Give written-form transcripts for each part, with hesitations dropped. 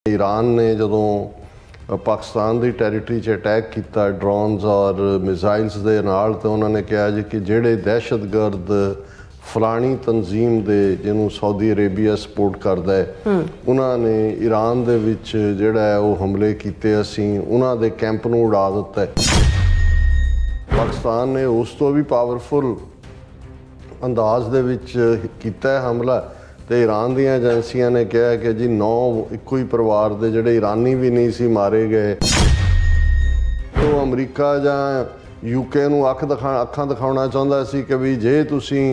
Iran ने जदों पाकिस्तान की टैरीटरी 'ਚ अटैक किया ड्रोन्स और मिसाइल्स के नाल तो उन्होंने कहा जी कि जेड़े दहशतगर्द फलानी तंजीम दे जिन्हों सऊदी अरेबिया सपोर्ट करता है उन्होंने ईरान दे विच जिहड़ा है वो हमले किए असी उन्होंने कैंप नूं उड़ा दिता है। पाकिस्तान ने उस तो भी पावरफुल अंदाज दे विच कीता है हमला तो ईरान दी एजेंसियां ने कहा कि जी 9 इको ही परिवार के जोड़े ईरानी भी नहीं सी मारे गए तो अमरीका जां यूके नूं अखां दिखाना चाहता सी कि भी जे तुसी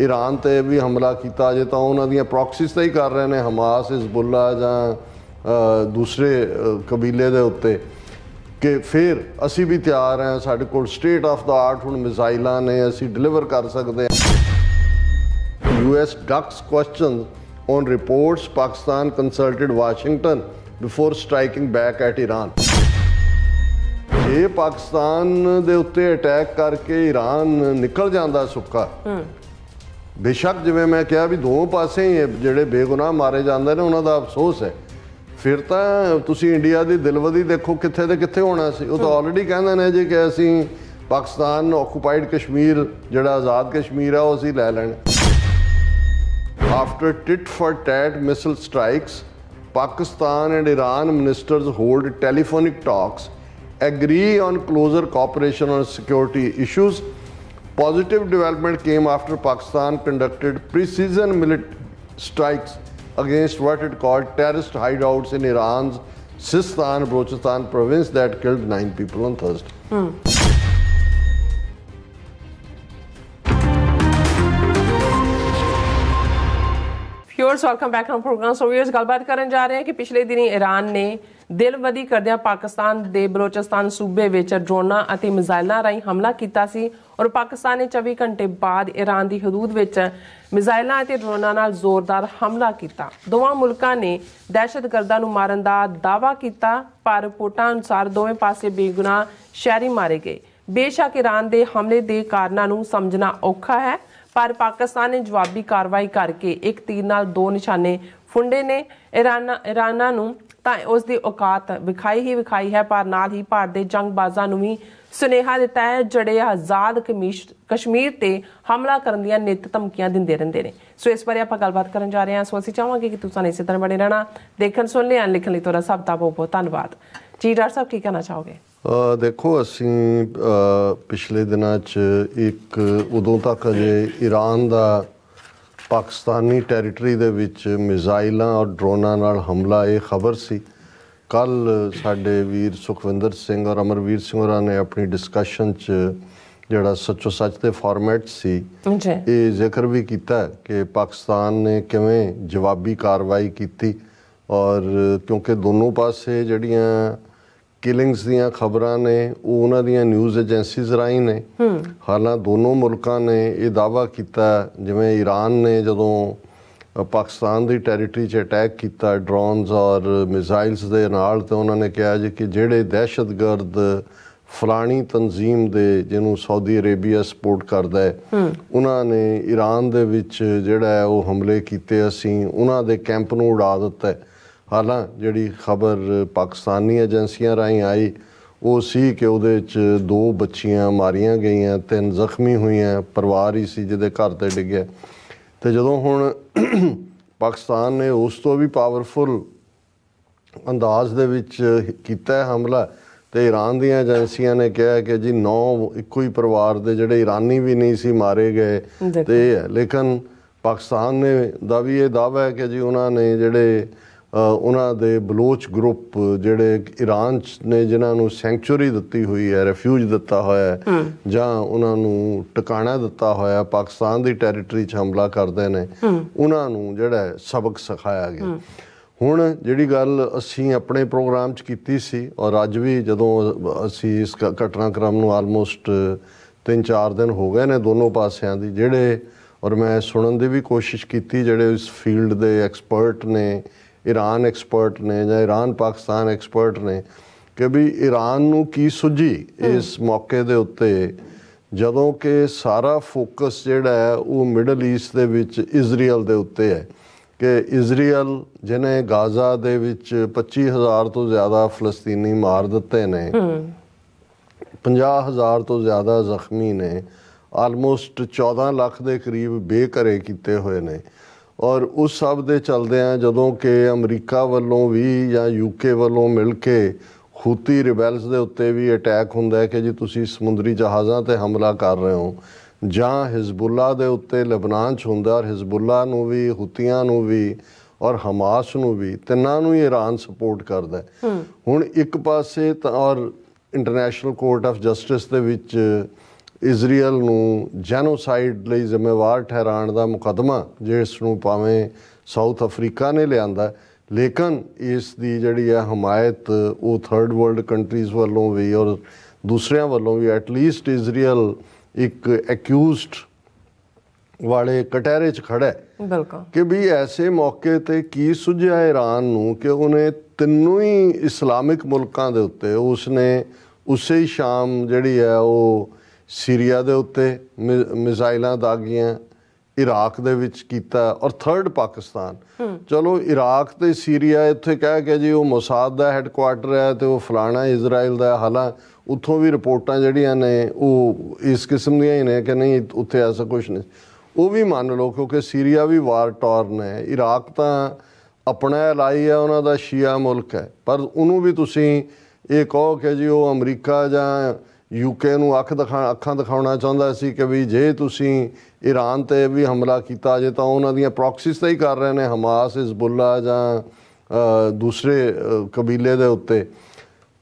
ईरान ते भी हमला किया जे तो उन्हां दीयां प्रॉक्सीज ही कर रहे हैं हमास हिजबुल्ला जां दूसरे कबीले दे उत्ते कि फिर असी भी तैयार हैं साडे कोल स्टेट ऑफ द आर्ट हुण मिसाइलां ने असी डिलीवर कर सकते हैं। US ducks questions on reports Pakistan consulted Washington before striking back at Iran. जे पाकिस्तान दे उत्ते अटैक करके ईरान निकल जाता सुक्का बेशक जिवें मैं कहा भी दो पासे ही जिहड़े बेगुनाह मारे जाते हैं उन्हों का अफसोस है फिर तो तुसी इंडिया की दिलवदी देखो कित्थे ते कित्थे होना सी वो तो ऑलरेडी कहंदे ने जी कि असी पाकिस्तान ऑक्यूपाइड कश्मीर जिहड़ा आज़ाद कश्मीर है वो असी लै लैणे। After tit-for-tat missile strikes, Pakistan and Iran ministers hold telephonic talks, agree on closer cooperation on security issues. Positive development came after Pakistan conducted precision military strikes against what it called terrorist hideouts in Iran's Sistan Balochistan province that killed 9 people on Thursday. Viewers welcome back to program. So viewers गलबात करन जा रहे हैं कि पिछले दिनी Iran ने दिलवदी करदियां पाकिस्तान दे बलोचिस्तान सूबे विच ड्रोनां अते मिसाइलां राहीं हमला कीता सी और पाकिस्तान ने 24 घंटे बाद ईरान दी हदूद विच मिसाइलां अते ड्रोनां नाल जोरदार हमला कीता। दोवां मुल्कां ने दहशतगर्दां नूं मारन दा दावा कीता पर रिपोर्टां अनुसार दोवें पासे बेगुनाह शहरी मारे गए। बेशक ईरान दे हमले दे कारनां नूं समझना औखा है पर पाकिस्तान ने जवाबी कार्रवाई करके एक तीर नाल 2 निशाने फुंडे ने। ईरान नूं तां उस दी औकात विखाई है पर नाल ही भारत दे जंगबाजां नूं भी सुनेहा दिता है ਜਿਹੜੇ आज़ाद कश्मीर ते हमला करन ਦੀਆਂ ਨਿਤ ਧਮਕੀਆਂ ਦਿੰਦੇ ਰਹਿੰਦੇ ਨੇ। ਸੋ ਇਸ ਬਾਰੇ ਆਪਾਂ ਗੱਲਬਾਤ ਕਰਨ ਜਾ ਰਹੇ ਹਾਂ। ਸੋ ਅਸੀਂ ਚਾਹਾਂਗੇ ਕਿ ਤੁਸੀਂ ਇਸੇ ਤਰ੍ਹਾਂ ਬਣੇ ਰਹਿਣਾ ਦੇਖਣ ਸੁਣ ਲਿਆ ਲਿਖਣ ਲਈ ਤੁਹਾਡਾ ਸਭ ਦਾ ਬਹੁਤ ਬਹੁਤ ਧੰਨਵਾਦ ਜੀ। ਡਾਕਟਰ ਸਾਹਿਬ ਕੀ ਕਹਿਣਾ ਚਾਹੋਗੇ? देखो असी पिछले दिनों एक उदों तक अजे ईरान का पाकिस्तानी टैरीटरी दे विच मिसाइलां और ड्रोनां नाल हमला ये खबर सी। कल साडे वीर सुखविंदर सिंह और अमरवीर सिंह होरां ने अपनी डिस्कशन जिहड़ा सच्चो सच दे फॉर्मेट सी ये जिक्र भी किया कि पाकिस्तान ने किवें जवाबी कार्रवाई की और क्योंकि दोनों पासे जिहड़ियां किलिंग्स दियां खबरां ने वो उन्हां दियां न्यूज़ एजेंसीज राही ने। हालांकि दोनों मुल्कां ने ये दावा किया जिवें ईरान ने जदों पाकिस्तान की टैरीटरी 'ਚ अटैक किया ड्रोन्स और मिसाइल्स के नाल तो उन्होंने कहा जी कि जेड़े दहशतगर्द फलानी तंजीम दे जिन्हों सऊदी अरेबिया सपोर्ट करता है उन्होंने ईरान दे विच जिहड़ा है वो हमले किए असी उन्होंने कैंप नूं उड़ा दिता है। हालांकि जिहड़ी खबर पाकिस्तानी एजेंसियां राही आई वो सी कि उहदे च 2 बच्चियां मारियां गईयां 3 जख्मी हुईयां परिवार ही सी जिहदे घर ते डिग्गिया। तो जदों हुण पाकिस्तान ने उस तो भी पावरफुल अंदाज दे विच कीता है हमला तो ईरान दी एजेंसियां ने कहा कि जी 9 इको ही परिवार के जोड़े ईरानी भी नहीं सी मारे गए तो ये है। लेकिन पाकिस्तान ने दा भी ये दावा है कि जी उन्होंने जोड़े उन्होंने बलोच ग्रुप जोड़े ईरान ने जिन्होंने सेंचुरी दी हुई है रेफ्यूज दिता होया है जां उन्होंने टिकाणा दिता होया पाकिस्तान की टैरीटरी 'ਚ हमला करते हैं उन्होंने जोड़ा सबक सिखाया गया। हुण जिहड़ी गल असी अपने प्रोग्राम 'ਚ कीती सी और अज भी जदों असी इस घटनाक्रम नूं आलमोस्ट 3-4 दिन हो गए ने दोनों पासियां दी जिहड़े और मैं सुनन दी भी कोशिश की जिहड़े इस फील्ड के एक्सपर्ट ने ईरान एक्सपर्ट ने या ईरान पाकिस्तान एक्सपर्ट ने कि भी ईरान नूं की सुझी इस मौके दे उत्ते जदों कि सारा फोकस जिहड़ा है वो मिडल ईस्ट दे विच इजराइल दे उत्ते है ਕਿ ਇਜ਼ਰਾਈਲ ਜਿਹਨੇ ਗਾਜ਼ਾ ਦੇ ਵਿੱਚ 25,000 ਤੋਂ ਜ਼ਿਆਦਾ ਫਲਸਤੀਨੀ ਮਾਰ ਦਿੱਤੇ ਨੇ, 50,000 ਤੋਂ ਜ਼ਿਆਦਾ ਜ਼ਖਮੀ ਨੇ, ਆਲਮੋਸਟ 14 ਲੱਖ ਦੇ ਕਰੀਬ ਬੇਘਰੇ ਕੀਤੇ ਹੋਏ ਨੇ। ਔਰ ਉਸ ਸਭ ਦੇ ਚਲਦਿਆਂ ਜਦੋਂ ਕਿ ਅਮਰੀਕਾ ਵੱਲੋਂ ਵੀ ਜਾਂ UK ਵੱਲੋਂ ਮਿਲ ਕੇ ਹੂਤੀ ਰਿਬੈਲਸ ਦੇ ਉੱਤੇ ਵੀ ਅਟੈਕ ਹੁੰਦਾ ਹੈ ਕਿ ਜੀ ਤੁਸੀਂ ਸਮੁੰਦਰੀ ਜਹਾਜ਼ਾਂ 'ਤੇ ਹਮਲਾ ਕਰ ਰਹੇ ਹੋ, ਜਾਂ ਹਿਜ਼ਬੁੱਲਾ ਦੇ ਉੱਤੇ ਲਬਨਾਨ 'ਚ ਹੁੰਦਾ, ਔਰ ਹਿਜ਼ਬੁੱਲਾ ਨੂੰ ਵੀ, ਹੂਤੀਆਂ ਨੂੰ ਵੀ ਔਰ ਹਮਾਸ ਨੂੰ ਵੀ, ਤਿੰਨਾਂ ਨੂੰ ਹੀ ਈਰਾਨ ਸਪੋਰਟ ਕਰਦਾ ਹੈ। ਹੁਣ ਇੱਕ ਪਾਸੇ ਤਾਂ ਔਰ ਇੰਟਰਨੈਸ਼ਨਲ ਕੋਰਟ ਆਫ ਜਸਟਿਸ ਦੇ ਵਿੱਚ ਇਜ਼ਰਾਈਲ ਨੂੰ ਜੈਨੋਸਾਈਡ ਲਈ ਜ਼ਿੰਮੇਵਾਰ ਠਹਿਰਾਉਣ ਦਾ ਮੁਕੱਦਮਾ, ਜਿਸ ਨੂੰ ਭਾਵੇਂ ਸਾਊਥ ਅਫਰੀਕਾ ਨੇ ਲਿਆਂਦਾ, ਲੇਕਿਨ ਇਸ ਦੀ ਜਿਹੜੀ ਹੈ ਹਮਾਇਤ ਉਹ ਥਰਡ ਵਰਲਡ ਕੰਟਰੀਜ਼ ਵੱਲੋਂ ਵੀ ਔਰ ਦੂਸਰਿਆਂ ਵੱਲੋਂ ਵੀ, ਐਟਲੀਸਟ ਇਜ਼ਰਾਈਲ ਇੱਕ ਐਕਿਊਜ਼ਡ ਵਾਲੇ ਕਟਹਿਰੇ 'ਚ ਖੜਾ ਹੈ। ਬਿਲਕੁਲ, ਕਿ ਵੀ ਐਸੇ ਮੌਕੇ 'ਤੇ ਕੀ ਸੁਝਿਆ ਈਰਾਨ ਨੂੰ ਕਿ ਉਹਨੇ ਤਿੰਨੋਂ ਹੀ ਇਸਲਾਮਿਕ ਮੁਲਕਾਂ ਦੇ ਉੱਤੇ ਉਸਨੇ ਉਸੇ ਹੀ ਸ਼ਾਮ ਜਿਹੜੀ ਹੈ ਉਹ ਸੀਰੀਆ ਦੇ ਉੱਤੇ ਮਿਜ਼ਾਈਲਾਂ ਦਾਗੀਆਂ, ਇਰਾਕ ਦੇ ਵਿੱਚ ਕੀਤਾ, ਔਰ ਥਰਡ ਪਾਕਿਸਤਾਨ। ਚਲੋ ਇਰਾਕ ਤੇ ਸੀਰੀਆ ਇੱਥੇ ਕਹਿ ਕੇ ਜੀ ਉਹ ਮੋਸਾਦ ਦਾ ਹੈੱਡਕੁਆਟਰ ਹੈ ਤੇ ਉਹ ਫਲਾਣਾ ਇਜ਼ਰਾਈਲ ਦਾ, ਹਾਲਾਂਕਿ ਉੱਥੋਂ ਵੀ ਰਿਪੋਰਟਾਂ ਜਿਹੜੀਆਂ ਨੇ ਉਹ ਇਸ ਕਿਸਮ ਦੀਆਂ ਹੀ ਨੇ ਕਿ ਨਹੀਂ ਉੱਥੇ ਐਸਾ ਕੁਛ ਨਹੀਂ। ਉਹ ਵੀ ਮੰਨ ਲਓ ਕਿਉਂਕਿ ਸੀਰੀਆ ਵੀ ਵਾਰ ਟੌਰਨ ਹੈ, ਇਰਾਕ ਤਾਂ ਆਪਣਾ ਇਲਾਈ ਹੈ, ਉਹਨਾਂ ਦਾ ਸ਼ੀਆ ਮੁਲਕ ਹੈ, ਪਰ ਉਹਨੂੰ ਵੀ ਤੁਸੀਂ ਇਹ ਕਹੋ ਕਿ ਜੀ ਉਹ ਅਮਰੀਕਾ ਜਾਂ UK ਨੂੰ ਅੱਖਾਂ ਦਿਖਾਉਣਾ ਚਾਹੁੰਦਾ ਸੀ ਕਿ ਵੀ ਜੇ ਤੁਸੀਂ ਈਰਾਨ 'ਤੇ ਵੀ ਹਮਲਾ ਕੀਤਾ ਜੇ ਤਾਂ ਉਹਨਾਂ ਦੀਆਂ ਪ੍ਰੋਕਸੀਸ ਤਾਂ ਹੀ ਕਰ ਰਹੇ ਨੇ, ਹਮਾਸ, ਹਿਜ਼ਬੁੱਲਾ ਜਾਂ ਦੂਸਰੇ ਕਬੀਲੇ ਦੇ ਉੱਤੇ,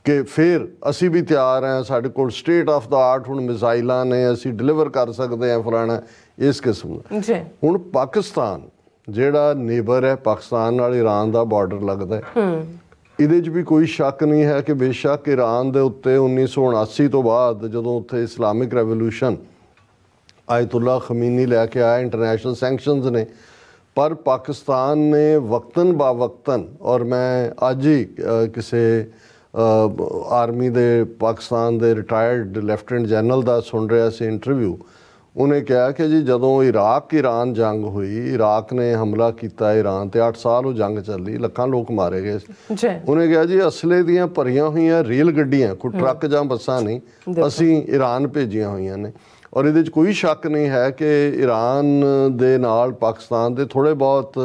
ਕਿ ਫਿਰ ਅਸੀਂ ਵੀ ਤਿਆਰ ਹਾਂ, ਸਾਡੇ ਕੋਲ ਸਟੇਟ ਆਫ ਦਾ ਆਰਟ ਹੁਣ ਮਿਜ਼ਾਈਲਾਂ ਨੇ, ਅਸੀਂ ਡਿਲੀਵਰ ਕਰ ਸਕਦੇ ਹਾਂ ਫਲਾਣਾ, ਇਸ ਕਿਸਮ ਦਾ। ਹੁਣ ਪਾਕਿਸਤਾਨ ਜਿਹੜਾ ਨੇਬਰ ਹੈ, ਪਾਕਿਸਤਾਨ ਨਾਲ ਈਰਾਨ ਦਾ ਬਾਰਡਰ ਲੱਗਦਾ ਹੈ, ਇਹਦੇ 'ਚ ਵੀ ਕੋਈ ਸ਼ੱਕ ਨਹੀਂ ਹੈ ਕਿ ਬੇਸ਼ੱਕ ਈਰਾਨ ਦੇ ਉੱਤੇ 1979 ਤੋਂ ਬਾਅਦ ਜਦੋਂ ਉੱਥੇ ਇਸਲਾਮਿਕ ਰੈਵੋਲੂਸ਼ਨ ਆਇਤੁੱਲਾ ਖਮੀਨੀ ਲੈ ਕੇ ਆਇਆ, ਇੰਟਰਨੈਸ਼ਨਲ ਸੈਂਕਸ਼ਨਸ ਨੇ, ਪਰ ਪਾਕਿਸਤਾਨ ਨੇ ਵਕਤਨ ਬਾ ਵਕਤਨ, ਔਰ ਮੈਂ ਅੱਜ ਹੀ ਕਿਸੇ ਆਰਮੀ ਦੇ ਪਾਕਿਸਤਾਨ ਦੇ ਰਿਟਾਇਰਡ ਲੈਫਟੀਨੈਂਟ ਜਨਰਲ ਦਾ ਸੁਣ ਰਿਹਾ ਸੀ ਇੰਟਰਵਿਊ, ਉਹਨੇ ਕਿਹਾ ਕਿ ਜੀ ਜਦੋਂ ਇਰਾਕ ਈਰਾਨ ਜੰਗ ਹੋਈ, ਇਰਾਕ ਨੇ ਹਮਲਾ ਕੀਤਾ ਈਰਾਨ ਤੇ 8 ਸਾਲ ਉਹ ਜੰਗ ਚੱਲੀ, ਲੱਖਾਂ ਲੋਕ ਮਾਰੇ ਗਏ ਸੀ। ਉਹਨੇ ਕਿਹਾ ਜੀ ਅਸਲੇ ਦੀਆਂ ਭਰੀਆਂ ਹੋਈਆਂ ਰੇਲ ਗੱਡੀਆਂ, ਕੋਈ ਟਰੱਕ ਜਾਂ ਬੱਸਾਂ ਨਹੀਂ, ਅਸੀਂ ਈਰਾਨ ਭੇਜੀਆਂ ਹੋਈਆਂ ਨੇ। ਔਰ ਇਹਦੇ 'ਚ ਕੋਈ ਸ਼ੱਕ ਨਹੀਂ ਹੈ ਕਿ ਈਰਾਨ ਦੇ ਨਾਲ ਪਾਕਿਸਤਾਨ ਦੇ ਥੋੜ੍ਹੇ ਬਹੁਤ,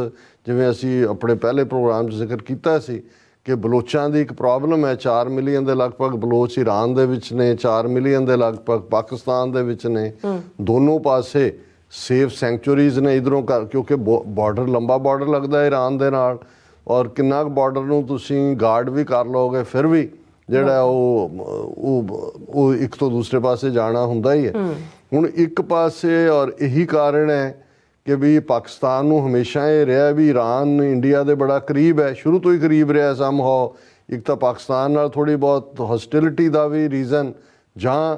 ਜਿਵੇਂ ਅਸੀਂ ਆਪਣੇ ਪਹਿਲੇ ਪ੍ਰੋਗਰਾਮ 'ਚ ਜ਼ਿਕਰ ਕੀਤਾ ਸੀ ਕਿ ਬਲੋਚਾਂ ਦੀ ਇੱਕ ਪ੍ਰੋਬਲਮ ਹੈ, 4 ਮਿਲੀਅਨ ਦੇ ਲਗਭਗ ਬਲੋਚ ਈਰਾਨ ਦੇ ਵਿੱਚ ਨੇ, 4 ਮਿਲੀਅਨ ਦੇ ਲਗਭਗ ਪਾਕਿਸਤਾਨ ਦੇ ਵਿੱਚ ਨੇ। ਦੋਨੋਂ ਪਾਸੇ ਸੇਫ ਸੈਂਚੁਰੀਜ਼ ਨੇ ਇੱਧਰੋਂ ਕਿਉਂਕਿ ਬਾਰਡਰ ਲੰਬਾ ਬਾਰਡਰ ਲੱਗਦਾ ਈਰਾਨ ਦੇ ਨਾਲ, ਔਰ ਕਿੰਨਾ ਕੁ ਬਾਰਡਰ ਨੂੰ ਤੁਸੀਂ ਗਾਰਡ ਵੀ ਕਰ ਲਓਗੇ ਫਿਰ ਵੀ ਜਿਹੜਾ ਉਹ ਇੱਕ ਤੋਂ ਦੂਸਰੇ ਪਾਸੇ ਜਾਣਾ ਹੁੰਦਾ ਹੀ ਹੈ। ਹੁਣ ਇੱਕ ਪਾਸੇ, ਔਰ ਇਹੀ ਕਾਰਨ ਹੈ ਕਿ ਵੀ ਪਾਕਿਸਤਾਨ ਨੂੰ ਹਮੇਸ਼ਾ ਇਹ ਰਿਹਾ ਵੀ ਈਰਾਨ ਇੰਡੀਆ ਦੇ ਬੜਾ ਕਰੀਬ ਹੈ, ਸ਼ੁਰੂ ਤੋਂ ਹੀ ਕਰੀਬ ਰਿਹਾ ਸਮਹਾਓ। ਇੱਕ ਤਾਂ ਪਾਕਿਸਤਾਨ ਨਾਲ ਥੋੜ੍ਹੀ ਬਹੁਤ ਹੌਸਟਿਲਿਟੀ ਦਾ ਵੀ ਰੀਜ਼ਨ, ਜਾਂ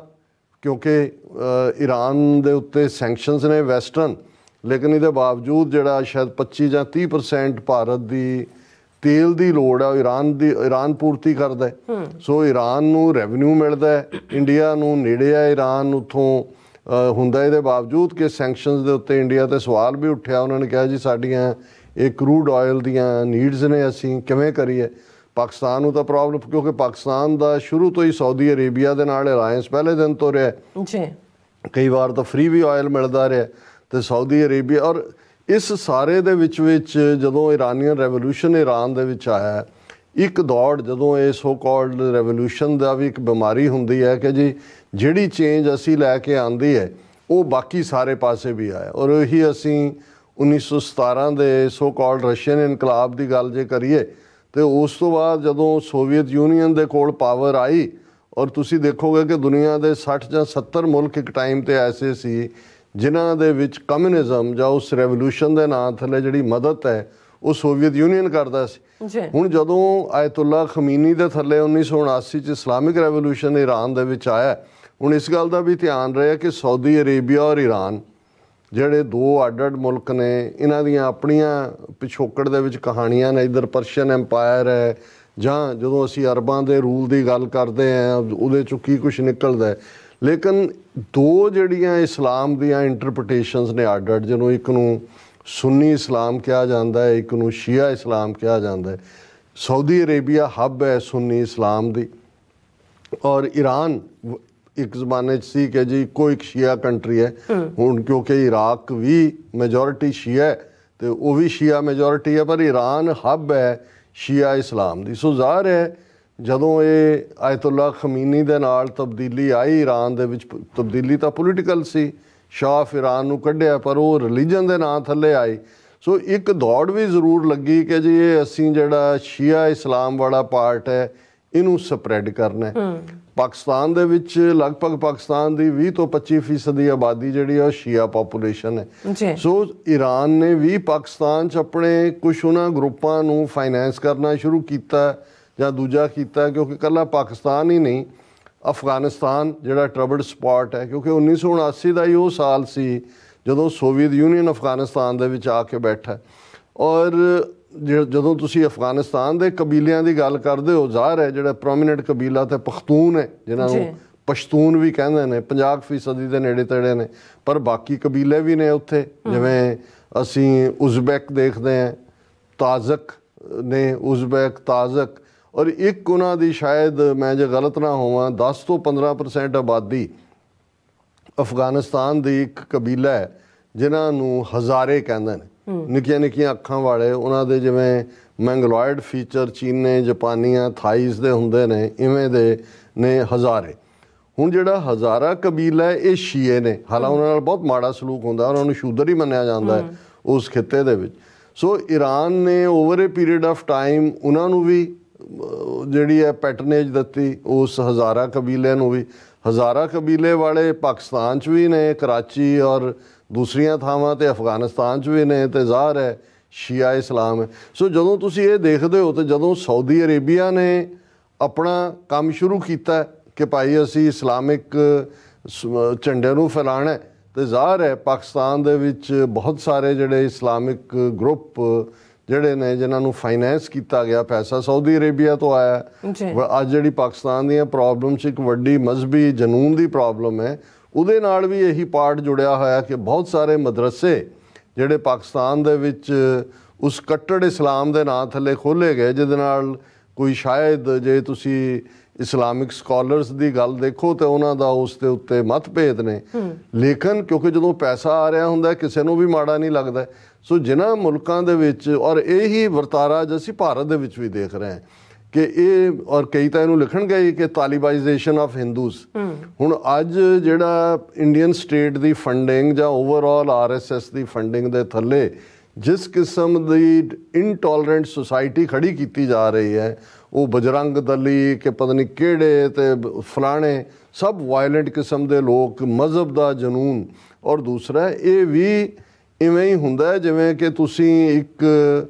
ਕਿਉਂਕਿ ਈਰਾਨ ਦੇ ਉੱਤੇ ਸੈਂਕਸ਼ਨਸ ਨੇ ਵੈਸਟਰਨ, ਲੇਕਿਨ ਇਹਦੇ ਬਾਵਜੂਦ ਜਿਹੜਾ ਸ਼ਾਇਦ 25 ਜਾਂ 30% ਭਾਰਤ ਦੀ ਤੇਲ ਦੀ ਲੋੜ ਹੈ ਉਹ ਈਰਾਨ ਪੂਰਤੀ ਕਰਦਾ। ਸੋ ਈਰਾਨ ਨੂੰ ਰੈਵਨਿਊ ਮਿਲਦਾ ਹੈ, ਇੰਡੀਆ ਨੂੰ ਨੇੜੇ ਹੈ ਈਰਾਨ ਉੱਥੋਂ ਹੁੰਦਾ। ਇਹਦੇ ਬਾਵਜੂਦ ਕਿ ਸੈਂਕਸ਼ਨਸ ਦੇ ਉੱਤੇ ਇੰਡੀਆ 'ਤੇ ਸਵਾਲ ਵੀ ਉੱਠਿਆ, ਉਹਨਾਂ ਨੇ ਕਿਹਾ ਜੀ ਸਾਡੀਆਂ ਇਹ ਕਰੂਡ ਆਇਲ ਦੀਆਂ ਨੀਡਸ ਨੇ, ਅਸੀਂ ਕਿਵੇਂ ਕਰੀਏ। ਪਾਕਿਸਤਾਨ ਨੂੰ ਤਾਂ ਪ੍ਰੋਬਲਮ, ਕਿਉਂਕਿ ਪਾਕਿਸਤਾਨ ਦਾ ਸ਼ੁਰੂ ਤੋਂ ਹੀ ਸਾਊਦੀ ਅਰੇਬੀਆ ਦੇ ਨਾਲ ਅਲਾਇੰਸ ਪਹਿਲੇ ਦਿਨ ਤੋਂ ਰਿਹਾ, ਕਈ ਵਾਰ ਤਾਂ ਫ੍ਰੀ ਵੀ ਆਇਲ ਮਿਲਦਾ ਰਿਹਾ, ਤੇ ਸਾਊਦੀ ਅਰੇਬੀਆ। ਔਰ ਇਸ ਸਾਰੇ ਦੇ ਵਿੱਚ ਜਦੋਂ ਇਰਾਨੀਅਨ ਰੈਵੋਲੂਸ਼ਨ ਈਰਾਨ ਦੇ ਵਿੱਚ ਆਇਆ, ਇੱਕ ਦੌੜ, ਜਦੋਂ ਇਹ ਸੋ ਕਾਲਡ ਰੈਵੋਲੂਸ਼ਨ ਦਾ ਵੀ ਇੱਕ ਬਿਮਾਰੀ ਹੁੰਦੀ ਹੈ ਕਿ ਜੀ ਜਿਹੜੀ ਚੇਂਜ ਅਸੀਂ ਲੈ ਕੇ ਆਂਦੀ ਹੈ ਉਹ ਬਾਕੀ ਸਾਰੇ ਪਾਸੇ ਵੀ ਆਇਆ। ਔਰ ਇਹੀ ਅਸੀਂ 1917 ਦੇ ਸੋ ਕਾਲਡ ਰਸ਼ੀਅਨ ਇਨਕਲਾਬ ਦੀ ਗੱਲ ਜੇ ਕਰੀਏ, ਤੇ ਉਸ ਤੋਂ ਬਾਅਦ ਜਦੋਂ ਸੋਵੀਅਤ ਯੂਨੀਅਨ ਦੇ ਕੋਲ ਪਾਵਰ ਆਈ, ਔਰ ਤੁਸੀਂ ਦੇਖੋਗੇ ਕਿ ਦੁਨੀਆ ਦੇ 60 ਜਾਂ 70 ਮੁਲਕ ਇੱਕ ਟਾਈਮ 'ਤੇ ਐਸੇ ਸੀ ਜਿਨ੍ਹਾਂ ਦੇ ਵਿੱਚ ਕਮਿਊਨਿਜ਼ਮ ਜਾਂ ਉਸ ਰੈਵੋਲੂਸ਼ਨ ਦੇ ਨਾਂ ਥੱਲੇ ਜਿਹੜੀ ਮਦਦ ਹੈ ਉਹ ਸੋਵੀਅਤ ਯੂਨੀਅਨ ਕਰਦਾ ਸੀ। ਹੁਣ ਜਦੋਂ ਆਇਤੁੱਲਾ ਖਮੀਨੀ ਦੇ ਥੱਲੇ 1979 'ਚ ਇਸਲਾਮਿਕ ਰੈਵੋਲੂਸ਼ਨ ਈਰਾਨ ਦੇ ਵਿੱਚ ਆਇਆ, ਹੁਣ ਇਸ ਗੱਲ ਦਾ ਵੀ ਧਿਆਨ ਰਿਹਾ ਕਿ ਸਾਊਦੀ ਅਰੇਬੀਆ ਔਰ ਈਰਾਨ ਜਿਹੜੇ ਦੋ ਅੱਡ-ਅੱਡ ਮੁਲਕ ਨੇ, ਇਹਨਾਂ ਦੀਆਂ ਆਪਣੀਆਂ ਪਿਛੋਕੜ ਦੇ ਵਿੱਚ ਕਹਾਣੀਆਂ ਨੇ। ਇੱਧਰ ਪਰਸ਼ੀਅਨ ਐਮਪਾਇਰ ਹੈ, ਜਾਂ ਜਦੋਂ ਅਸੀਂ ਅਰਬਾਂ ਦੇ ਰੂਲ ਦੀ ਗੱਲ ਕਰਦੇ ਹਾਂ ਉਹਦੇ 'ਚੋਂ ਕੀ ਕੁਛ ਨਿਕਲਦਾ। ਲੇਕਿਨ ਦੋ ਜਿਹੜੀਆਂ ਇਸਲਾਮ ਦੀਆਂ ਇੰਟਰਪ੍ਰੀਟੇਸ਼ਨਸ ਨੇ ਅੱਡ-ਅੱਡ, ਜਿਹਨੂੰ ਇੱਕ ਨੂੰ सुन्नी इस्लाम कहा जाता है, एक नूं शिया इस्लाम कहा जाता है। सऊदी अरेबिया हब है सुन्नी इस्लाम की, और ईरान एक जमाने सी कि जी कोई एक शिया कंट्री है। हुण क्योंकि इराक भी मेजोरिटी शिया है तो वो भी शिया मेजोरिटी है, पर ईरान हब है शिया इस्लाम की। सो ज़ाहिर है जदों ये आयतुल्ला खमीनी दे नाल तब्दीली आई ईरान दे विच, तब्दीली तो पोलीटिकल सी, शाह ऑफ ईरान नूं कढ़िया, पर वो रिलीजन दे नां थल्ले आई। सो एक दौड़ भी जरूर लगी कि जी ये असीं जिहड़ा शिया इस्लाम वाला पार्ट है इनू स्प्रैड करना है। पाकिस्तान दे विच लगभग पाकिस्तान की 20 तो 25% आबादी जिहड़ी है शिया पॉपूलेशन है। सो ईरान ने भी पाकिस्तान च अपने कुछ उन्हां ग्रुपां नूं फाइनैंस करना शुरू किया जां दूजा किया, क्योंकि कल्ला पाकिस्तान ही नहीं, अफगानिस्तान जिहड़ा ट्रबल्ड स्पॉट है, क्योंकि 1979 का ही वो साल सी जदों सोवियत यूनीयन अफगानिस्तान दे विच आके बैठा। और ਜਦੋਂ ਤੁਸੀਂ ਅਫਗਾਨਿਸਤਾਨ ਦੇ ਕਬੀਲਿਆਂ ਦੀ ਗੱਲ ਕਰਦੇ ਹੋ, ਜ਼ਾਹਰ ਹੈ ਜਿਹੜਾ ਪ੍ਰੋਮੀਨੈਂਟ ਕਬੀਲਾ ਤੇ ਪਖਤੂਨ ਹੈ, ਜਿਨ੍ਹਾਂ ਨੂੰ ਪਸ਼ਤੂਨ ਵੀ ਕਹਿੰਦੇ ਨੇ, 50% ਦੇ ਨੇੜੇ ਤੇੜੇ ਨੇ, ਪਰ ਬਾਕੀ ਕਬੀਲੇ ਵੀ ਨੇ ਉੱਥੇ, ਜਿਵੇਂ ਅਸੀਂ ਉਜ਼ਬੈਕ ਦੇਖਦੇ ਹਾਂ, ਤਾਜ਼ਕ ਨੇ, ਉਜ਼ਬੈਕ ਤਾਜ਼ਕ, ਔਰ ਇੱਕ ਉਹਨਾਂ ਦੀ ਸ਼ਾਇਦ ਮੈਂ ਜੇ ਗਲਤ ਨਾ ਹੋਵਾਂ 10 ਤੋਂ 15% ਆਬਾਦੀ ਅਫਗਾਨਿਸਤਾਨ ਦੀ ਇੱਕ ਕਬੀਲਾ ਹੈ ਜਿਨ੍ਹਾਂ ਨੂੰ ਹਜ਼ਾਰੇ ਕਹਿੰਦੇ ਨੇ। ਨਿੱਕੀਆਂ ਨਿੱਕੀਆਂ ਅੱਖਾਂ ਵਾਲੇ, ਉਹਨਾਂ ਦੇ ਜਿਵੇਂ ਮੈਂਗਲੋਇਡ ਫੀਚਰ ਚੀਨੇ ਜਾਪਾਨੀਆਂ ਥਾਈਜ਼ ਦੇ ਹੁੰਦੇ ਨੇ, ਇਵੇਂ ਦੇ ਨੇ ਹਜ਼ਾਰੇ। ਹੁਣ ਜਿਹੜਾ ਹਜ਼ਾਰਾ ਕਬੀਲਾ ਇਹ ਸ਼ੀਏ ਨੇ, ਹਾਲਾਂਕਿ ਉਹਨਾਂ ਨਾਲ ਬਹੁਤ ਮਾੜਾ ਸਲੂਕ ਹੁੰਦਾ, ਉਹਨਾਂ ਨੂੰ ਸ਼ੂਦਰ ਹੀ ਮੰਨਿਆ ਜਾਂਦਾ ਹੈ ਉਸ ਖਿੱਤੇ ਦੇ ਵਿੱਚ। ਸੋ ਈਰਾਨ ਨੇ over A period of time ਉਹਨਾਂ ਨੂੰ ਵੀ ਜਿਹੜੀ ਹੈ ਪੈਟਰਨੇਜ ਦਿੱਤੀ, ਉਸ ਹਜ਼ਾਰਾ ਕਬੀਲੇ ਨੂੰ ਵੀ। ਹਜ਼ਾਰਾ ਕਬੀਲੇ ਵਾਲੇ ਪਾਕਿਸਤਾਨ 'ਚ ਵੀ ਨੇ, ਕਰਾਚੀ ਔਰ ਦੂਸਰੀਆਂ ਥਾਵਾਂ ਤੇ ਅਫਗਾਨਿਸਤਾਨ 'ਚ ਵੀ ਨੇ, ਤੇ ਜ਼ਾਹਰ ਹੈ ਸ਼ੀਆ ਇਸਲਾਮ ਹੈ। ਸੋ ਜਦੋਂ ਤੁਸੀਂ ਇਹ ਦੇਖਦੇ ਹੋ, ਤੇ ਜਦੋਂ ਸਾਊਦੀ ਅਰੇਬੀਆ ਨੇ ਆਪਣਾ ਕੰਮ ਸ਼ੁਰੂ ਕੀਤਾ ਕਿ ਭਾਈ ਅਸੀਂ ਇਸਲਾਮਿਕ ਝੰਡੇ ਨੂੰ ਫੈਲਾਉਣਾ, ਤੇ ਜ਼ਾਹਰ ਹੈ ਪਾਕਿਸਤਾਨ ਦੇ ਵਿੱਚ ਬਹੁਤ ਸਾਰੇ ਜਿਹੜੇ ਇਸਲਾਮਿਕ ਗਰੁੱਪ ਜਿਹੜੇ ਨੇ ਜਿਨ੍ਹਾਂ ਨੂੰ ਫਾਈਨੈਂਸ ਕੀਤਾ ਗਿਆ, ਪੈਸਾ ਸਾਊਦੀ ਅਰੇਬੀਆ ਤੋਂ ਆਇਆ। ਅੱਜ ਜਿਹੜੀ ਪਾਕਿਸਤਾਨ ਦੀਆਂ ਪ੍ਰੋਬਲਮ 'ਚ ਇੱਕ ਵੱਡੀ ਮਜ਼ਹਬੀ ਜਨੂਨ ਦੀ ਪ੍ਰੋਬਲਮ ਹੈ, ਉਹਦੇ ਨਾਲ ਵੀ ਇਹੀ ਪਾਰਟ ਜੁੜਿਆ ਹੋਇਆ ਕਿ ਬਹੁਤ ਸਾਰੇ ਮਦਰਸੇ ਜਿਹੜੇ ਪਾਕਿਸਤਾਨ ਦੇ ਵਿੱਚ ਉਸ ਕੱਟੜ ਇਸਲਾਮ ਦੇ ਨਾਂ ਥੱਲੇ ਖੋਲ੍ਹੇ ਗਏ, ਜਿਹਦੇ ਨਾਲ ਕੋਈ ਸ਼ਾਇਦ ਜੇ ਤੁਸੀਂ ਇਸਲਾਮਿਕ ਸਕਾਲਰਸ ਦੀ ਗੱਲ ਦੇਖੋ ਤਾਂ ਉਹਨਾਂ ਦਾ ਉਸ ਦੇ ਉੱਤੇ ਮਤਭੇਦ ਨੇ, ਲੇਕਿਨ ਕਿਉਂਕਿ ਜਦੋਂ ਪੈਸਾ ਆ ਰਿਹਾ ਹੁੰਦਾ ਕਿਸੇ ਨੂੰ ਵੀ ਮਾੜਾ ਨਹੀਂ ਲੱਗਦਾ। ਸੋ ਜਿਨ੍ਹਾਂ ਮੁਲਕਾਂ ਦੇ ਵਿੱਚ, ਔਰ ਇਹੀ ਵਰਤਾਰਾ ਅੱਜ ਅਸੀਂ ਭਾਰਤ ਦੇ ਵਿੱਚ ਵੀ ਦੇਖ ਰਹੇ ਹਾਂ ਕਿ ਇਹ, ਔਰ ਕਈ ਤਾਂ ਇਹਨੂੰ ਲਿਖਣ ਗਏ ਕਿ ਤਾਲਿਬਾਈਜੇਸ਼ਨ ਆਫ ਹਿੰਦੂਜ਼। ਹੁਣ ਅੱਜ ਜਿਹੜਾ ਇੰਡੀਅਨ ਸਟੇਟ ਦੀ ਫੰਡਿੰਗ ਜਾਂ ਓਵਰਆਲ RSS ਦੀ ਫੰਡਿੰਗ ਦੇ ਥੱਲੇ ਜਿਸ ਕਿਸਮ ਦੀ ਇਨਟੋਲਰੈਂਟ ਸੁਸਾਇਟੀ ਖੜੀ ਕੀਤੀ ਜਾ ਰਹੀ ਹੈ, ਉਹ ਬਜਰੰਗ ਦਲੀ ਕਿ ਪਤਾ ਨਹੀਂ ਕਿਹੜੇ ਤੇ ਫਲਾਣੇ ਸਭ ਵਾਇਲੈਂਟ ਕਿਸਮ ਦੇ ਲੋਕ, ਮਜ਼ਹਬ ਦਾ ਜਨੂਨ। ਔਰ ਦੂਸਰਾ ਇਹ ਵੀ ਇਵੇਂ ਹੀ ਹੁੰਦਾ ਜਿਵੇਂ ਕਿ ਤੁਸੀਂ ਇੱਕ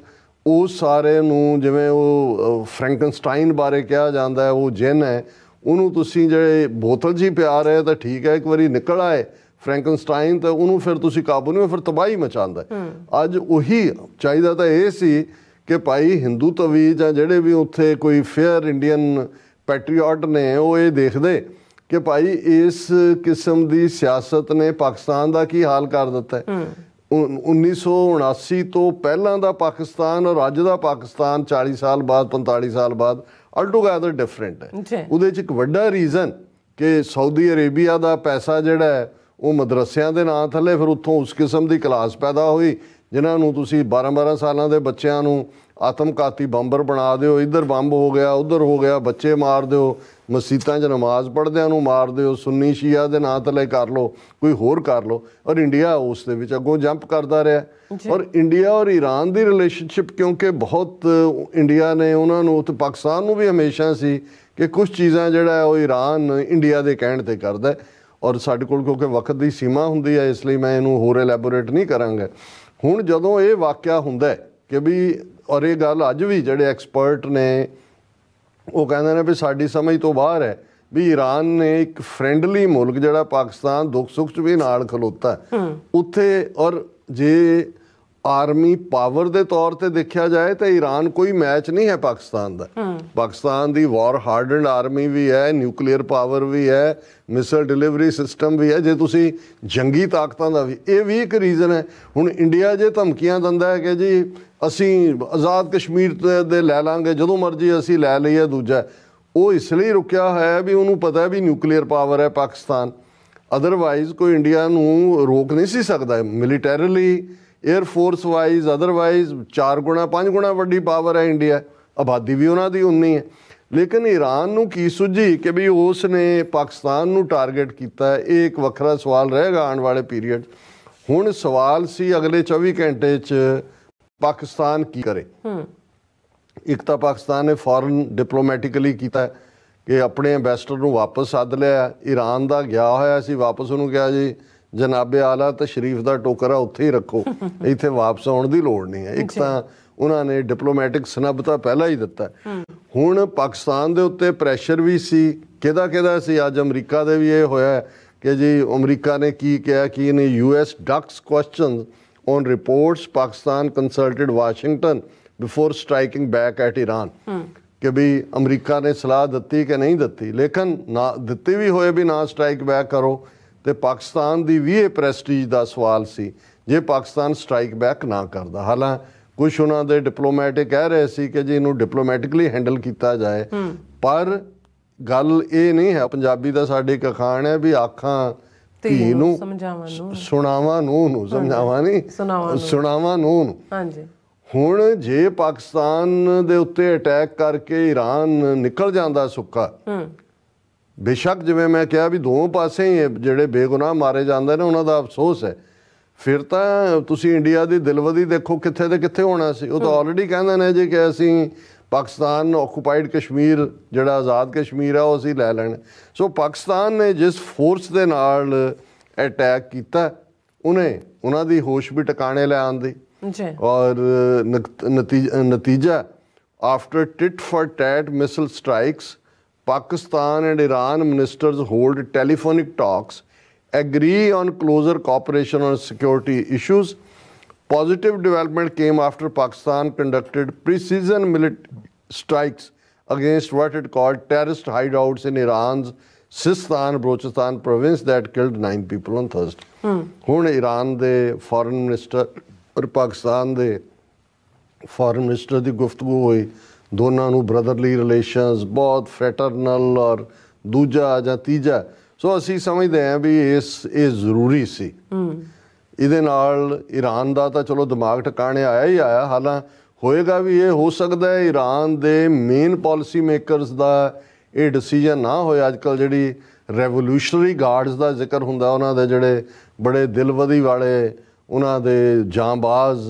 ਉਸ ਸਾਰੇ ਨੂੰ, ਜਿਵੇਂ ਉਹ ਫਰੈਂਕਨਸਟਾਈਨ ਬਾਰੇ ਕਿਹਾ ਜਾਂਦਾ ਹੈ, ਉਹ ਜਿੰਨ ਹੈ, ਉਹਨੂੰ ਤੁਸੀਂ ਜਿਹੜੇ ਬੋਤਲ 'ਚ ਹੀ ਪਿਆ ਰਹੇ ਤਾਂ ਠੀਕ ਹੈ, ਇੱਕ ਵਾਰੀ ਨਿਕਲ ਆਏ ਫਰੈਂਕਨਸਟਾਈਨ ਤਾਂ ਉਹਨੂੰ ਫਿਰ ਤੁਸੀਂ ਕਾਬੂ ਨਹੀਂ, ਫਿਰ ਤਬਾਹੀ ਮਚਾਉਂਦਾ। ਅੱਜ ਉਹੀ ਚਾਹੀਦਾ ਤਾਂ ਇਹ ਸੀ ਕਿ ਭਾਈ ਹਿੰਦੂ ਤਵੀ ਜਾਂ ਜਿਹੜੇ ਵੀ ਉੱਥੇ ਕੋਈ ਫੇਅਰ ਇੰਡੀਅਨ ਪੈਟਰੀਓਟ ਨੇ, ਉਹ ਇਹ ਦੇਖਦੇ ਕਿ ਭਾਈ ਇਸ ਕਿਸਮ ਦੀ ਸਿਆਸਤ ਨੇ ਪਾਕਿਸਤਾਨ ਦਾ ਕੀ ਹਾਲ ਕਰ ਦਿੱਤਾ। 1979 ਤੋਂ ਪਹਿਲਾਂ ਦਾ ਪਾਕਿਸਤਾਨ ਔਰ ਅੱਜ ਦਾ ਪਾਕਿਸਤਾਨ 40 ਸਾਲ ਬਾਅਦ 45 ਸਾਲ ਬਾਅਦ ਆਲਟੂਗੈਦਰ ਡਿਫਰੈਂਟ ਹੈ। ਉਹਦੇ 'ਚ ਇੱਕ ਵੱਡਾ ਰੀਜ਼ਨ ਕਿ ਸਾਊਦੀ ਅਰੇਬੀਆ ਦਾ ਪੈਸਾ ਜਿਹੜਾ ਹੈ ਉਹ ਮਦਰਸਿਆਂ ਦੇ ਨਾਂ ਥੱਲੇ, ਫਿਰ ਉੱਥੋਂ ਉਸ ਕਿਸਮ ਦੀ ਕਲਾਸ ਪੈਦਾ ਹੋਈ ਜਿਨ੍ਹਾਂ ਨੂੰ ਤੁਸੀਂ 12-12 ਸਾਲਾਂ ਦੇ ਬੱਚਿਆਂ ਨੂੰ ਆਤਮਘਾਤੀ ਬੰਬਰ ਬਣਾ ਦਿਓ, ਇੱਧਰ ਬੰਬ ਹੋ ਗਿਆ, ਉੱਧਰ ਹੋ ਗਿਆ, ਬੱਚੇ ਮਾਰ ਦਿਓ, ਮਸੀਤਾਂ 'ਚ ਨਮਾਜ਼ ਪੜ੍ਹਦਿਆਂ ਨੂੰ ਮਾਰ ਦਿਓ, ਸੁੰਨੀ ਸ਼ੀਆ ਦੇ ਨਾਂ ਥੱਲੇ ਕਰ ਲਓ, ਕੋਈ ਹੋਰ ਕਰ ਲਓ। ਔਰ ਇੰਡੀਆ ਉਸ ਦੇ ਵਿੱਚ ਅੱਗੋਂ ਜੰਪ ਕਰਦਾ ਰਿਹਾ। ਔਰ ਇੰਡੀਆ ਔਰ ਈਰਾਨ ਦੀ ਰਿਲੇਸ਼ਨਸ਼ਿਪ ਕਿਉਂਕਿ ਬਹੁਤ, ਇੰਡੀਆ ਨੇ ਉਹਨਾਂ ਨੂੰ ਤੇ ਪਾਕਿਸਤਾਨ ਨੂੰ ਵੀ ਹਮੇਸ਼ਾ ਸੀ ਕਿ ਕੁਛ ਚੀਜ਼ਾਂ ਜਿਹੜਾ ਉਹ ਈਰਾਨ ਇੰਡੀਆ ਦੇ ਕਹਿਣ 'ਤੇ ਕਰਦਾ। ਔਰ ਸਾਡੇ ਕੋਲ ਕਿਉਂਕਿ ਵਕਤ ਦੀ ਸੀਮਾ ਹੁੰਦੀ ਹੈ, ਇਸ ਲਈ ਮੈਂ ਇਹਨੂੰ ਹੋਰ ਐਲੈਬੋਰੇਟ ਨਹੀਂ ਕਰਾਂਗਾ। ਹੁਣ ਜਦੋਂ ਇਹ ਵਾਕਿਆ ਹੁੰਦਾ ਕਿ ਵੀ, ਔਰ ਇਹ ਗੱਲ ਅੱਜ ਵੀ ਜਿਹੜੇ ਐਕਸਪਰਟ ਨੇ ਉਹ ਕਹਿੰਦੇ ਨੇ ਵੀ ਸਾਡੀ ਸਮਝ ਤੋਂ ਬਾਹਰ ਹੈ ਵੀ ਈਰਾਨ ਨੇ ਇੱਕ ਫਰੈਂਡਲੀ ਮੁਲਕ ਜਿਹੜਾ ਪਾਕਿਸਤਾਨ ਦੁੱਖ ਸੁੱਖ 'ਚ ਵੀ ਨਾਲ ਖਲੋਤਾ ਉੱਥੇ। ਔਰ ਜੇ ਆਰਮੀ ਪਾਵਰ ਦੇ ਤੌਰ ਤੇ ਦੇਖਿਆ ਜਾਏ ਤਾਂ ਈਰਾਨ ਕੋਈ ਮੈਚ ਨਹੀਂ ਹੈ ਪਾਕਿਸਤਾਨ ਦਾ। ਪਾਕਿਸਤਾਨ ਦੀ ਵਾਰ ਹਾਰਡਨਡ ਆਰਮੀ ਵੀ ਹੈ, ਨਿਊਕਲੀਅਰ ਪਾਵਰ ਵੀ ਹੈ, ਮਿਸਾਈਲ ਡਿਲੀਵਰੀ ਸਿਸਟਮ ਵੀ ਹੈ। ਜੇ ਤੁਸੀਂ ਜੰਗੀ ਤਾਕਤਾਂ ਦਾ ਵੀ, ਇਹ ਵੀ ਇੱਕ ਰੀਜ਼ਨ ਹੈ। ਹੁਣ ਇੰਡੀਆ ਜੇ ਧਮਕੀਆਂ ਦਿੰਦਾ ਹੈ ਕਿ ਜੀ ਅਸੀਂ ਆਜ਼ਾਦ ਕਸ਼ਮੀਰ ਦੇ ਲੈ ਲਾਂਗੇ, ਜਦੋਂ ਮਰਜ਼ੀ ਅਸੀਂ ਲੈ ਲਈਏ, ਦੂਜਾ ਉਹ ਇਸ ਲਈ ਰੁਕਿਆ ਹੋਇਆ ਵੀ ਉਹਨੂੰ ਪਤਾ ਵੀ ਨਿਊਕਲੀਅਰ ਪਾਵਰ ਹੈ ਪਾਕਿਸਤਾਨ। ਅਦਰਵਾਈਜ਼ ਕੋਈ ਇੰਡੀਆ ਨੂੰ ਰੋਕ ਨਹੀਂ ਸੀ ਸਕਦਾ ਮਿਲੀਟੈਰਲੀ, ਏਅਰ ਫੋਰਸ ਵਾਈਜ਼, ਅਦਰਵਾਈਜ਼ 4 ਗੁਣਾ 5 ਗੁਣਾ ਵੱਡੀ ਪਾਵਰ ਹੈ ਇੰਡੀਆ, ਆਬਾਦੀ ਵੀ ਉਹਨਾਂ ਦੀ ਉਨੀ ਹੈ। ਲੇਕਿਨ ਈਰਾਨ ਨੂੰ ਕੀ ਸੁੱਝੀ ਕਿ ਵੀ ਉਸ ਨੇ ਪਾਕਿਸਤਾਨ ਨੂੰ ਟਾਰਗੇਟ ਕੀਤਾ। ਇਹ ਇੱਕ ਵੱਖਰਾ ਸਵਾਲ ਰਹੇਗਾ ਆਉਣ ਵਾਲੇ ਪੀਰੀਅਡ। ਹੁਣ ਸਵਾਲ ਸੀ ਅਗਲੇ 24 ਘੰਟੇ 'ਚ ਪਾਕਿਸਤਾਨ ਕੀ ਕਰੇ। ਇੱਕ ਤਾਂ ਪਾਕਿਸਤਾਨ ਨੇ ਫੌਰਨ ਡਿਪਲੋਮੈਟਿਕਲੀ ਕੀਤਾ ਕਿ ਆਪਣੇ ਐਂਬੈਸਡਰ ਨੂੰ ਵਾਪਸ ਸੱਦ ਲਿਆ। ਈਰਾਨ ਦਾ ਗਿਆ ਹੋਇਆ ਸੀ ਵਾਪਸ, ਉਹਨੂੰ ਕਿਹਾ ਜੀ ਜਨਾਬੇ ਆਲਾ ਤਸ਼ਰੀਫ ਦਾ ਟੋਕਰਾ ਉੱਥੇ ਹੀ ਰੱਖੋ, ਇੱਥੇ ਵਾਪਸ ਆਉਣ ਦੀ ਲੋੜ ਨਹੀਂ ਹੈ। ਇੱਕ ਤਾਂ ਉਹਨਾਂ ਨੇ ਡਿਪਲੋਮੈਟਿਕ ਸਨੱਬ ਤਾਂ ਪਹਿਲਾਂ ਹੀ ਦਿੱਤਾ। ਹੁਣ ਪਾਕਿਸਤਾਨ ਦੇ ਉੱਤੇ ਪ੍ਰੈਸ਼ਰ ਵੀ ਸੀ, ਕਿਹਦਾ ਸੀ। ਅੱਜ ਅਮਰੀਕਾ ਦੇ ਵੀ ਇਹ ਹੋਇਆ ਕਿ ਜੀ ਅਮਰੀਕਾ ਨੇ ਕੀ ਕਿਹਾ ਕਿ ਨੇ US ducks questions on reports Pakistan consulted Washington before striking back at Iran, ਕਿ ਵੀ ਅਮਰੀਕਾ ਨੇ ਸਲਾਹ ਦਿੱਤੀ ਕਿ ਨਹੀਂ ਦਿੱਤੀ। ਲੇਕਿਨ ਨਾ ਦਿੱਤੀ ਵੀ ਹੋਏ ਵੀ ਨਾ ਸਟ੍ਰਾਈਕ ਬੈਕ ਕਰੋ, ਤੇ ਪਾਕਿਸਤਾਨ ਦੀ ਵੀ ਇਹ ਪ੍ਰੈਸਟੀਜ ਦਾ ਸਵਾਲ ਸੀ ਜੇ ਪਾਕਿਸਤਾਨ ਸਟ੍ਰਾਈਕ ਬੈਕ ਨਾ ਕਰਦਾ। ਹਾਲਾਂਕਿ ਕੁਛ ਉਹਨਾਂ ਦੇ ਡਿਪਲੋਮੈਟਿਕ ਕਹਿ ਰਹੇ ਸੀ ਕਿ ਜੀ ਇਹਨੂੰ ਡਿਪਲੋਮੈਟਿਕਲੀ ਹੈਂਡਲ ਕੀਤਾ ਜਾਏ, ਪਰ ਗੱਲ ਇਹ ਨਹੀਂ ਹੈ। ਪੰਜਾਬੀ ਦਾ ਸਾਡੇ ਇੱਕ ਅਖਾਣ ਹੈ ਵੀ ਆਖਾਂ ਧੀ ਨੂੰ ਸੁਣਾਵਾਂ ਨੂੰਹ ਨੂੰ, ਸਮਝਾਵਾਂ ਨਹੀਂ ਸੁਣਾਵਾਂ ਨੂੰਹ ਨੂੰ। ਹਾਂਜੀ, ਹੁਣ ਜੇ ਪਾਕਿਸਤਾਨ ਦੇ ਉੱਤੇ ਅਟੈਕ ਕਰਕੇ ਈਰਾਨ ਨਿਕਲ ਜਾਂਦਾ ਸੁੱਕਾ, ਬੇਸ਼ੱਕ ਜਿਵੇਂ ਮੈਂ ਕਿਹਾ ਵੀ ਦੋਵੇਂ ਪਾਸੇ ਹੀ ਜਿਹੜੇ ਬੇਗੁਨਾਹ ਮਾਰੇ ਜਾਂਦੇ ਨੇ ਉਹਨਾਂ ਦਾ ਅਫਸੋਸ ਹੈ, ਫਿਰ ਤਾਂ ਤੁਸੀਂ ਇੰਡੀਆ ਦੀ ਦਿਲਵਦੀ ਦੇਖੋ ਕਿੱਥੇ ਤੇ ਕਿੱਥੇ ਹੋਣਾ ਸੀ। ਉਹ ਤਾਂ ਆਲਰੇਡੀ ਕਹਿੰਦੇ ਨੇ ਜੀ ਕਿ ਅਸੀਂ ਪਾਕਿਸਤਾਨ ਆਕੂਪਾਈਡ ਕਸ਼ਮੀਰ ਜਿਹੜਾ ਆਜ਼ਾਦ ਕਸ਼ਮੀਰ ਆ ਉਹ ਅਸੀਂ ਲੈ ਲੈਣਾ। ਸੋ ਪਾਕਿਸਤਾਨ ਨੇ ਜਿਸ ਫੋਰਸ ਦੇ ਨਾਲ ਅਟੈਕ ਕੀਤਾ ਉਹਨੇ ਉਹਨਾਂ ਦੀ ਹੋਸ਼ ਵੀ ਟਿਕਾਣੇ ਲੈ ਆਂਦੀ। ਔਰ ਨਤੀਜਾ after tit for tat missile strikes Pakistan and Iran ministers hold telephonic talks, agree on closer cooperation on security issues. Positive development came after Pakistan conducted precision military strikes against what it called terrorist hideouts in Iran's Sistan Balochistan province that killed 9 people on Thursday. ਹੁਣ Iran ਦੇ foreign minister ਔਰ ਪਾਕਿਸਤਾਨ ਦੇ foreign minister ਦੀ ਗੁਫ਼ਤਗੂ ਹੋਈ। ਦੋਨਾਂ ਨੂੰ ਬ੍ਰਦਰਲੀ relations ਬਹੁਤ ਫਰੈਟਰਨਲ ਔਰ ਦੂਜਾ ਜਾਂ ਤੀਜਾ। ਸੋ ਅਸੀਂ ਸਮਝਦੇ ਹਾਂ ਵੀ ਇਹ ਜ਼ਰੂਰੀ ਸੀ। ਇਹਦੇ ਨਾਲ ਈਰਾਨ ਦਾ ਤਾਂ ਚਲੋ ਦਿਮਾਗ ਟਿਕਾਣੇ ਆਇਆ ਹੀ ਆਇਆ। ਹਾਲਾਂਕਿ ਹੋਏਗਾ ਵੀ ਇਹ ਹੋ ਸਕਦਾ ਹੈ ਈਰਾਨ ਦੇ ਮੇਨ ਪਾਲਿਸੀ ਮੇਕਰਸ ਦਾ ਇਹ ਡਿਸੀਜਨ ਨਾ ਹੋਏ। ਅੱਜ ਕੱਲ੍ਹ ਜਿਹੜੀ ਰੈਵੋਲੂਸ਼ਨਰੀ ਗਾਰਡਸ ਦਾ ਜ਼ਿਕਰ ਹੁੰਦਾ, ਉਹਨਾਂ ਦੇ ਜਿਹੜੇ ਬੜੇ ਦਿਲਵਦੀ ਵਾਲੇ, ਉਹਨਾਂ ਦੇ ਜਾਂਬਾਜ਼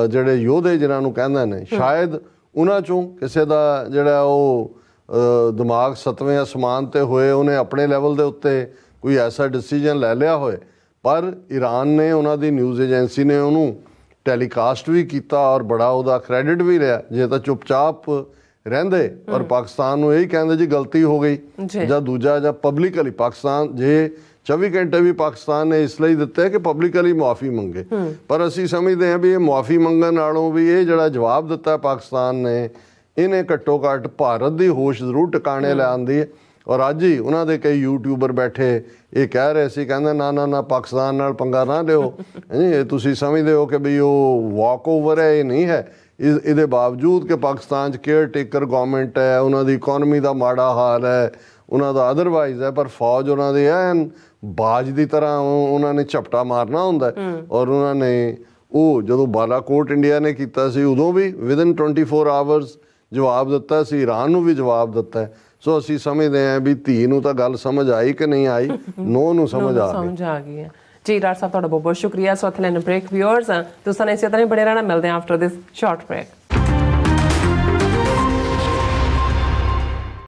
ਜਿਹੜੇ ਯੋਧੇ ਜਿਹਨਾਂ ਨੂੰ ਕਹਿੰਦੇ ਨੇ, ਸ਼ਾਇਦ ਉਹਨਾਂ 'ਚੋਂ ਕਿਸੇ ਦਾ ਜਿਹੜਾ ਉਹ ਦਿਮਾਗ 7ਵੇਂ ਅਸਮਾਨ 'ਤੇ ਹੋਏ, ਉਹਨੇ ਆਪਣੇ ਲੈਵਲ ਦੇ ਉੱਤੇ ਕੋਈ ਐਸਾ ਡਿਸੀਜਨ ਲੈ ਲਿਆ ਹੋਏ। ਪਰ ਈਰਾਨ ਨੇ, ਉਹਨਾਂ ਦੀ ਨਿਊਜ਼ ਏਜੰਸੀ ਨੇ ਉਹਨੂੰ ਟੈਲੀਕਾਸਟ ਵੀ ਕੀਤਾ ਔਰ ਬੜਾ ਉਹਦਾ ਕ੍ਰੈਡਿਟ ਵੀ ਲਿਆ। ਜੇ ਤਾਂ ਚੁੱਪਚਾਪ ਰਹਿੰਦੇ ਔਰ ਪਾਕਿਸਤਾਨ ਨੂੰ ਇਹੀ ਕਹਿੰਦੇ ਜੀ ਗਲਤੀ ਹੋ ਗਈ, ਜਾਂ ਦੂਜਾ ਜਾਂ ਪਬਲਿਕਲੀ ਪਾਕਿਸਤਾਨ, ਜੇ 24 ਘੰਟੇ ਵੀ ਪਾਕਿਸਤਾਨ ਨੇ ਇਸ ਲਈ ਦਿੱਤੇ ਕਿ ਪਬਲਿਕਲੀ ਮੁਆਫੀ ਮੰਗੇ। ਪਰ ਅਸੀਂ ਸਮਝਦੇ ਹਾਂ ਵੀ ਇਹ ਮੁਆਫੀ ਮੰਗਣ ਨਾਲੋਂ ਵੀ ਇਹ ਜਿਹੜਾ ਜਵਾਬ ਦਿੱਤਾ ਪਾਕਿਸਤਾਨ ਨੇ, ਇਹਨੇ ਘੱਟੋ ਘੱਟ ਭਾਰਤ ਦੀ ਹੋਸ਼ ਜ਼ਰੂਰ ਟਿਕਾਣੇ ਲਿਆਂਦੀ ਹੈ। ਔਰ ਅੱਜ ਹੀ ਉਹਨਾਂ ਦੇ ਕਈ ਯੂਟਿਊਬਰ ਬੈਠੇ ਇਹ ਕਹਿ ਰਹੇ ਸੀ, ਕਹਿੰਦੇ ਨਾ ਪਾਕਿਸਤਾਨ ਨਾਲ ਪੰਗਾ ਨਾ ਲਿਓ, ਇਹ ਤੁਸੀਂ ਸਮਝਦੇ ਹੋ ਕਿ ਵੀ ਉਹ ਵਾਕ ਓਵਰ ਹੈ। ਇਹ ਨਹੀਂ ਹੈ। ਇਹਦੇ ਬਾਵਜੂਦ ਕਿ ਪਾਕਿਸਤਾਨ 'ਚ ਕੇਅਰ ਟੇਕਰ ਗੌਰਮੈਂਟ ਹੈ, ਉਹਨਾਂ ਦੀ ਇਕੋਨਮੀ ਦਾ ਮਾੜਾ ਹਾਲ ਹੈ, ਉਹਨਾਂ ਦਾ ਅਦਰਵਾਈਜ਼ ਹੈ, ਪਰ ਫੌਜ ਉਹਨਾਂ ਦੇ ਐਨ ਬਾਜ ਦੀ ਤਰ੍ਹਾਂ ਉਹਨਾਂ ਨੇ ਝਪਟਾ ਮਾਰਨਾ ਹੁੰਦਾ। ਔਰ ਉਹਨਾਂ ਨੇ ਉਹ ਜਦੋਂ ਬਾਲਾਕੋਟ ਇੰਡੀਆ ਨੇ ਕੀਤਾ ਸੀ ਉਦੋਂ ਵੀ ਵਿਦਨ 24 ਆਵਰਸ ਜਵਾਬ ਦਿੱਤਾ ਸੀ, ਈਰਾਨ ਨੂੰ ਵੀ ਜਵਾਬ ਦਿੱਤਾ। ਸੋ ਅਸੀਂ ਸਮਝਦੇ ਹਾਂ ਵੀ ਧੀ ਨੂੰ ਤਾਂ ਗੱਲ ਸਮਝ ਆਈ ਕਿ ਨਹੀਂ ਆਈ, ਨੋ ਨੂੰ ਸਮਝ ਆ ਗਈ ਹੈ। ਜੀ ਡਾਕਟਰ ਸਾਹਿਬ ਤੁਹਾਡਾ ਬਹੁਤ ਬਹੁਤ ਸ਼ੁਕਰੀਆ। ਸੋ ਇੱਥੇ ਲੈਣ ਬ੍ਰੇਕ, ਵਿਊਅਰਸ ਤੁਸੀਂ ਇਸੇ ਤਰ੍ਹਾਂ ਹੀ ਬਣੇ ਰਹਿਣਾ। ਮਿਲਦੇ ਹਾਂ ਆਫਟਰ ਦਿਸ ਸ਼ਾਰਟ ਬ੍ਰੇਕ।